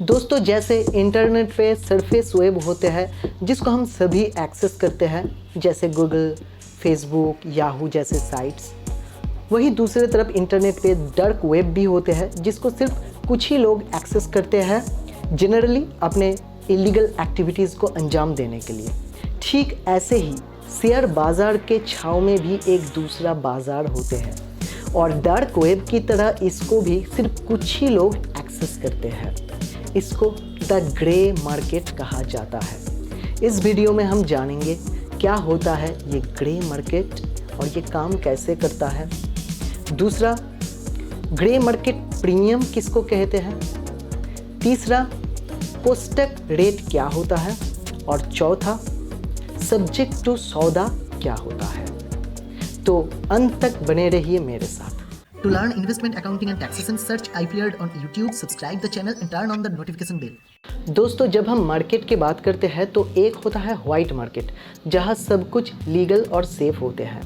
दोस्तों, जैसे इंटरनेट पे सरफेस वेब होते हैं जिसको हम सभी एक्सेस करते हैं, जैसे गूगल, फेसबुक, याहू जैसे साइट्स, वही दूसरी तरफ इंटरनेट पे डार्क वेब भी होते हैं जिसको सिर्फ कुछ ही लोग एक्सेस करते हैं, जनरली अपने इलीगल एक्टिविटीज़ को अंजाम देने के लिए। ठीक ऐसे ही शेयर बाज़ार के छाँव में भी एक दूसरा बाज़ार होते हैं और डार्क वेब की तरह इसको भी सिर्फ कुछ ही लोग एक्सेस करते हैं। इसको द ग्रे मार्केट कहा जाता है। इस वीडियो में हम जानेंगे क्या होता है ये ग्रे मार्केट और ये काम कैसे करता है। दूसरा, ग्रे मार्केट प्रीमियम किसको कहते हैं। तीसरा, कोस्टक रेट क्या होता है। और चौथा, सब्जेक्ट टू सौदा क्या होता है। तो अंत तक बने रहिए मेरे साथ। To learn investment accounting and taxation, search iFeared on YouTube, subscribe the channel and turn on the notification bell. दोस्तों, जब हम मार्केट की बात करते हैं तो एक होता है व्हाइट मार्केट जहां सब कुछ लीगल और सेफ होते हैं।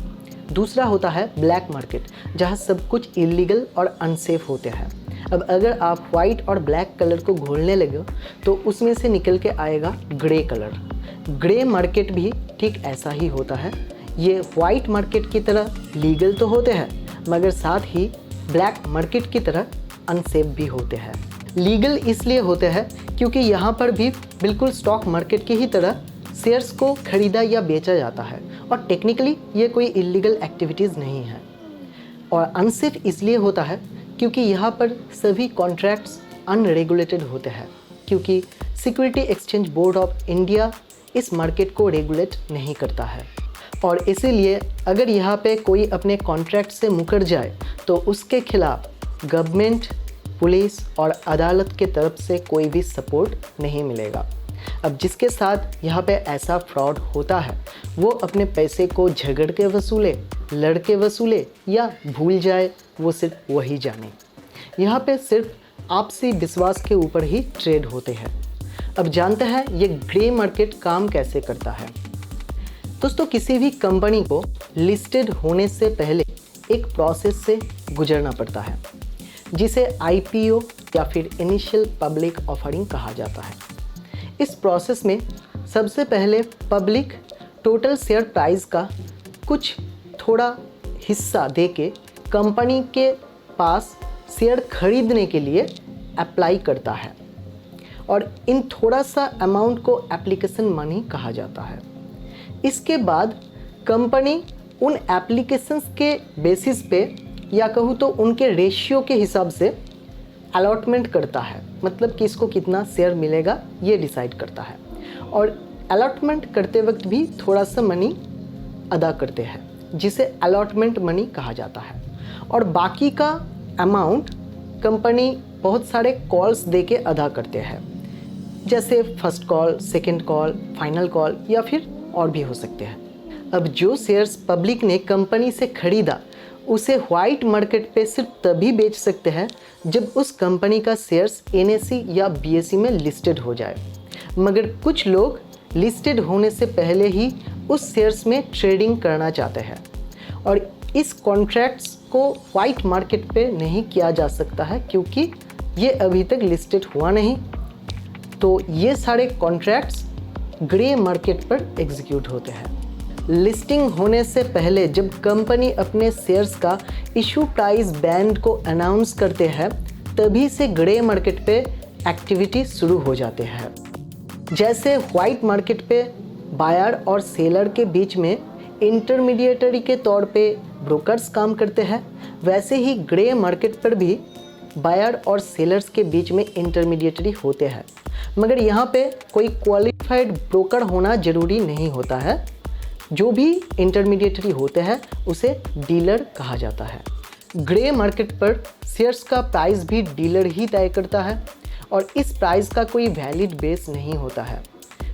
दूसरा होता है ब्लैक मार्केट जहां सब कुछ इलीगल और अनसेफ होते हैं। अब अगर आप व्हाइट और ब्लैक कलर को घोलने लगे तो उसमें से निकल के आएगा ग्रे कलर। ग्रे मार्केट भी ठीक ऐसा ही होता है। ये व्हाइट मार्केट की तरह लीगल तो होते हैं मगर साथ ही ब्लैक मार्केट की तरह अनसेफ भी होते हैं। लीगल इसलिए होते हैं क्योंकि यहाँ पर भी बिल्कुल स्टॉक मार्केट की ही तरह शेयर्स को खरीदा या बेचा जाता है और टेक्निकली ये कोई इलीगल एक्टिविटीज़ नहीं है। और अनसेफ इसलिए होता है क्योंकि यहाँ पर सभी कॉन्ट्रैक्ट्स अनरेगुलेटेड होते हैं, क्योंकि security exchange board of India इस मार्केट को रेगुलेट नहीं करता है। और इसीलिए अगर यहाँ पे कोई अपने कॉन्ट्रैक्ट से मुकर जाए तो उसके खिलाफ गवर्नमेंट, पुलिस और अदालत के तरफ से कोई भी सपोर्ट नहीं मिलेगा। अब जिसके साथ यहाँ पे ऐसा फ्रॉड होता है वो अपने पैसे को झगड़ के वसूले, लड़ के वसूले या भूल जाए, वो सिर्फ वही जाने। यहाँ पे सिर्फ आपसी विश्वास के ऊपर ही ट्रेड होते हैं। अब जानते हैं ये ग्रे मार्केट काम कैसे करता है। दोस्तों, किसी भी कंपनी को लिस्टेड होने से पहले एक प्रोसेस से गुजरना पड़ता है जिसे IPO या फिर इनिशियल पब्लिक ऑफरिंग कहा जाता है। इस प्रोसेस में सबसे पहले पब्लिक टोटल शेयर प्राइस का कुछ थोड़ा हिस्सा देके कंपनी के पास शेयर खरीदने के लिए अप्लाई करता है और इन थोड़ा सा अमाउंट को एप्लीकेशन मनी कहा जाता है। इसके बाद कंपनी उन एप्लीकेशंस के बेसिस पे या कहूँ तो उनके रेशियो के हिसाब से अलॉटमेंट करता है, मतलब कि इसको कितना शेयर मिलेगा ये डिसाइड करता है। और अलॉटमेंट करते वक्त भी थोड़ा सा मनी अदा करते हैं जिसे अलॉटमेंट मनी कहा जाता है। और बाकी का अमाउंट कंपनी बहुत सारे कॉल्स दे के अदा करते हैं, जैसे first call, second call, final call या फिर और भी हो सकते हैं। अब जो शेयर्स पब्लिक ने कंपनी से खरीदा उसे व्हाइट मार्केट पे सिर्फ तभी बेच सकते हैं जब उस कंपनी का शेयर्स NSE या BSE में लिस्टेड हो जाए। मगर कुछ लोग लिस्टेड होने से पहले ही उस शेयर्स में ट्रेडिंग करना चाहते हैं और इस कॉन्ट्रैक्ट्स को व्हाइट मार्केट पे नहीं किया जा सकता है क्योंकि ये अभी तक लिस्टेड हुआ नहीं। तो ये सारे कॉन्ट्रैक्ट्स ग्रे मार्केट पर एग्जीक्यूट होते हैं। लिस्टिंग होने से पहले जब कंपनी अपने शेयर्स का इशू प्राइस बैंड को अनाउंस करते हैं तभी से ग्रे मार्केट पे एक्टिविटी शुरू हो जाते हैं। जैसे व्हाइट मार्केट पे बायर और सेलर के बीच में इंटरमीडिएटरी के तौर पे ब्रोकर्स काम करते हैं, वैसे ही ग्रे मार्केट पर भी बायर और सेलर्स के बीच में इंटरमीडिएटरी होते हैं। मगर यहाँ पे कोई क्वालिफाइड ब्रोकर होना ज़रूरी नहीं होता है। जो भी इंटरमीडिएटरी होते हैं उसे डीलर कहा जाता है। ग्रे मार्केट पर शेयर्स का प्राइस भी डीलर ही तय करता है और इस प्राइस का कोई वैलिड बेस नहीं होता है।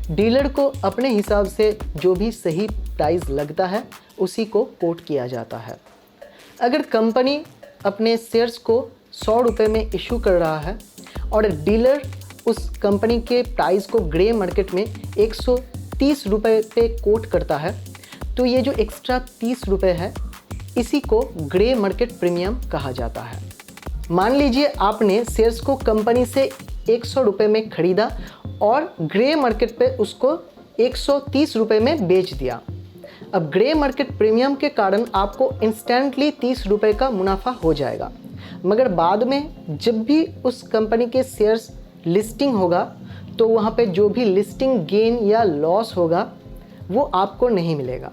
डीलर को अपने हिसाब से जो भी सही प्राइस लगता है उसी को कोट किया जाता है। अगर कंपनी अपने शेयर्स को 100 रुपये में इशू कर रहा है और डीलर उस कंपनी के प्राइस को ग्रे मार्केट में 130 रुपये पे कोट करता है, तो ये जो एक्स्ट्रा 30 रुपये है इसी को ग्रे मार्केट प्रीमियम कहा जाता है। मान लीजिए आपने शेयर्स को कंपनी से 100 रुपये में खरीदा और ग्रे मार्केट पे उसको 130 रुपये में बेच दिया। अब ग्रे मार्केट प्रीमियम के कारण आपको इंस्टेंटली 30 रुपये का मुनाफा हो जाएगा, मगर बाद में जब भी उस कंपनी के शेयर्स लिस्टिंग होगा तो वहाँ पे जो भी लिस्टिंग गेन या लॉस होगा वो आपको नहीं मिलेगा।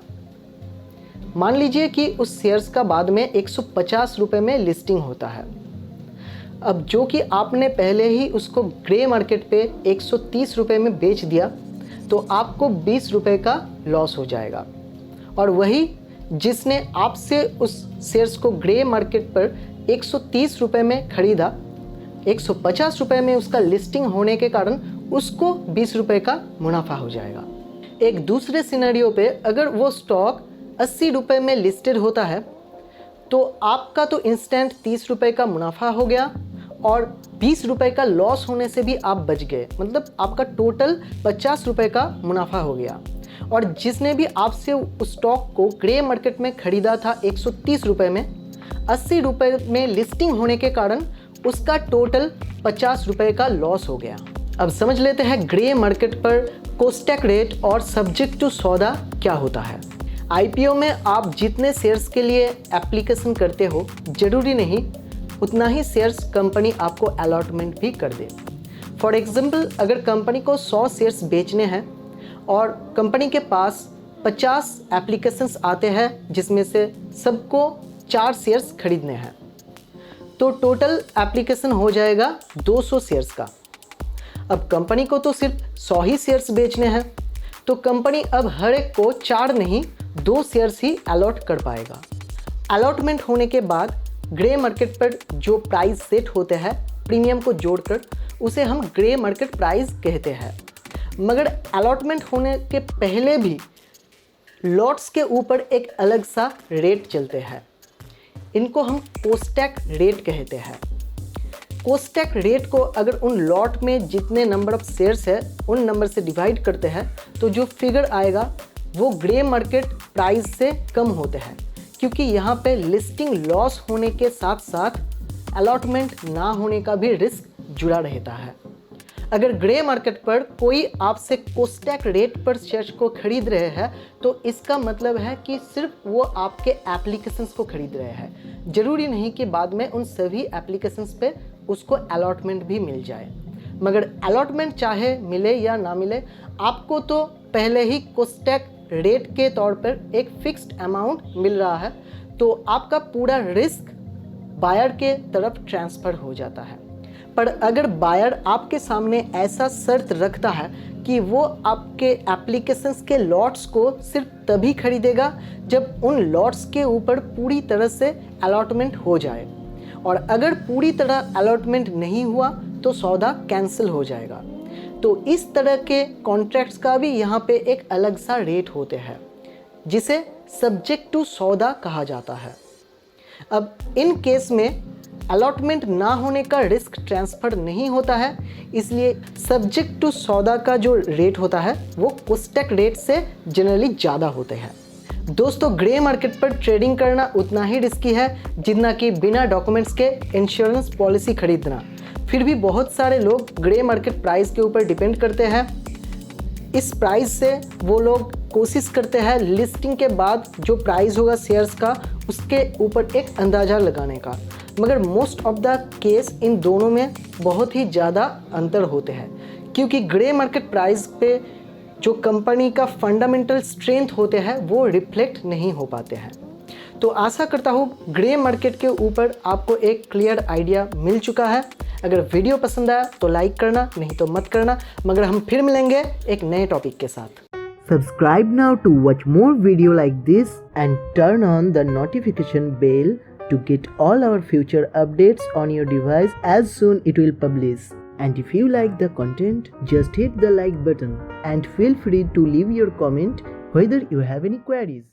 मान लीजिए कि उस शेयर्स का बाद में 150 रुपये में लिस्टिंग होता है। अब जो कि आपने पहले ही उसको ग्रे मार्केट पे 130 रुपये में बेच दिया तो आपको 20 रुपये का लॉस हो जाएगा, और वही जिसने आपसे उस शेयर्स को ग्रे मार्केट पर 130 रुपये में खरीदा, 150 रुपये में उसका लिस्टिंग होने के कारण उसको 20 रुपये का मुनाफा हो जाएगा। एक दूसरे सिनेरियो पे अगर वो स्टॉक 80 रुपये में लिस्टेड होता है तो आपका तो इंस्टेंट 30 रुपये का मुनाफा हो गया और 20 रुपये का लॉस होने से भी आप बच गए, मतलब आपका टोटल 50 रुपये का मुनाफा हो गया। और जिसने भी आपसे उस स्टॉक को ग्रे मार्केट में खरीदा था 130 रुपये में, 80 रुपये में लिस्टिंग होने के कारण उसका टोटल 50 रुपये का लॉस हो गया। अब समझ लेते हैं ग्रे मार्केट पर कोस्टैक रेट और सब्जेक्ट टू सौदा क्या होता है। आईपीओ में आप जितने शेयर्स के लिए एप्लीकेशन करते हो, ज़रूरी नहीं उतना ही शेयर्स कंपनी आपको अलॉटमेंट भी कर दे। फॉर एग्जांपल, अगर कंपनी को 100 शेयर्स बेचने हैं और कंपनी के पास 50 एप्लीकेशंस आते हैं जिसमें से सबको 4 शेयर्स खरीदने हैं, तो टोटल एप्लीकेशन हो जाएगा 200 शेयर्स का। अब कंपनी को तो सिर्फ 100 ही शेयर्स बेचने हैं, तो कंपनी अब हर एक को 4 नहीं 2 शेयर्स ही अलॉट कर पाएगा। अलॉटमेंट होने के बाद ग्रे मार्केट पर जो प्राइस सेट होते हैं प्रीमियम को जोड़कर, उसे हम ग्रे मार्केट प्राइस कहते हैं। मगर अलॉटमेंट होने के पहले भी लॉट्स के ऊपर एक अलग सा रेट चलते हैं, इनको हम कोस्टैक रेट कहते हैं। कोस्टैक रेट को अगर उन लॉट में जितने नंबर ऑफ शेयर्स है उन नंबर से डिवाइड करते हैं तो जो फिगर आएगा वो ग्रे मार्केट प्राइस से कम होते हैं, क्योंकि यहाँ पे लिस्टिंग लॉस होने के साथ साथ अलॉटमेंट ना होने का भी रिस्क जुड़ा रहता है। अगर ग्रे मार्केट पर कोई आपसे कोस्टैक रेट पर शेयर्स को खरीद रहे हैं तो इसका मतलब है कि सिर्फ वो आपके एप्लीकेशंस को खरीद रहे हैं, ज़रूरी नहीं कि बाद में उन सभी एप्लीकेशंस पे उसको अलॉटमेंट भी मिल जाए। मगर अलॉटमेंट चाहे मिले या ना मिले, आपको तो पहले ही कोस्टैक रेट के तौर पर एक फिक्स्ड अमाउंट मिल रहा है, तो आपका पूरा रिस्क बायर के तरफ ट्रांसफ़र हो जाता है। पर अगर बायर आपके सामने ऐसा शर्त रखता है कि वो आपके एप्लीकेशंस के लॉट्स को सिर्फ तभी खरीदेगा जब उन लॉट्स के ऊपर पूरी तरह से अलॉटमेंट हो जाए, और अगर पूरी तरह अलॉटमेंट नहीं हुआ तो सौदा कैंसिल हो जाएगा, तो इस तरह के कॉन्ट्रैक्ट्स का भी यहाँ पे एक अलग सा रेट होते हैं जिसे सब्जेक्ट टू सौदा कहा जाता है। अब इन केस में अलॉटमेंट ना होने का रिस्क ट्रांसफ़र नहीं होता है, इसलिए सब्जेक्ट टू सौदा का जो रेट होता है वो कोस्टैक रेट से जनरली ज़्यादा होते हैं। दोस्तों, ग्रे मार्केट पर ट्रेडिंग करना उतना ही रिस्की है जितना कि बिना डॉक्यूमेंट्स के इंश्योरेंस पॉलिसी खरीदना। फिर भी बहुत सारे लोग ग्रे मार्केट प्राइस के ऊपर डिपेंड करते हैं। इस प्राइस से वो लोग कोशिश करते हैं लिस्टिंग के बाद जो प्राइस होगा शेयर्स का उसके ऊपर एक अंदाज़ा लगाने का, मगर most of the case in दोनों में बहुत ही ज़्यादा अंतर होते हैं, क्योंकि ग्रे मार्केट प्राइस पे जो कंपनी का फंडामेंटल स्ट्रेंथ होते हैं वो रिफ्लेक्ट नहीं हो पाते हैं। तो आशा करता हूँ ग्रे मार्केट के ऊपर आपको एक क्लियर आइडिया मिल चुका है। अगर वीडियो पसंद आया तो लाइक करना, नहीं तो मत करना, मगर हम फिर मिलेंगे एक नए टॉपिक के साथ। Subscribe now to watch more video like this and turn on the notification bell to get all our future updates on your device as soon it will publish. And if you like the content, just hit the like button and feel free to leave your comment whether you have any queries.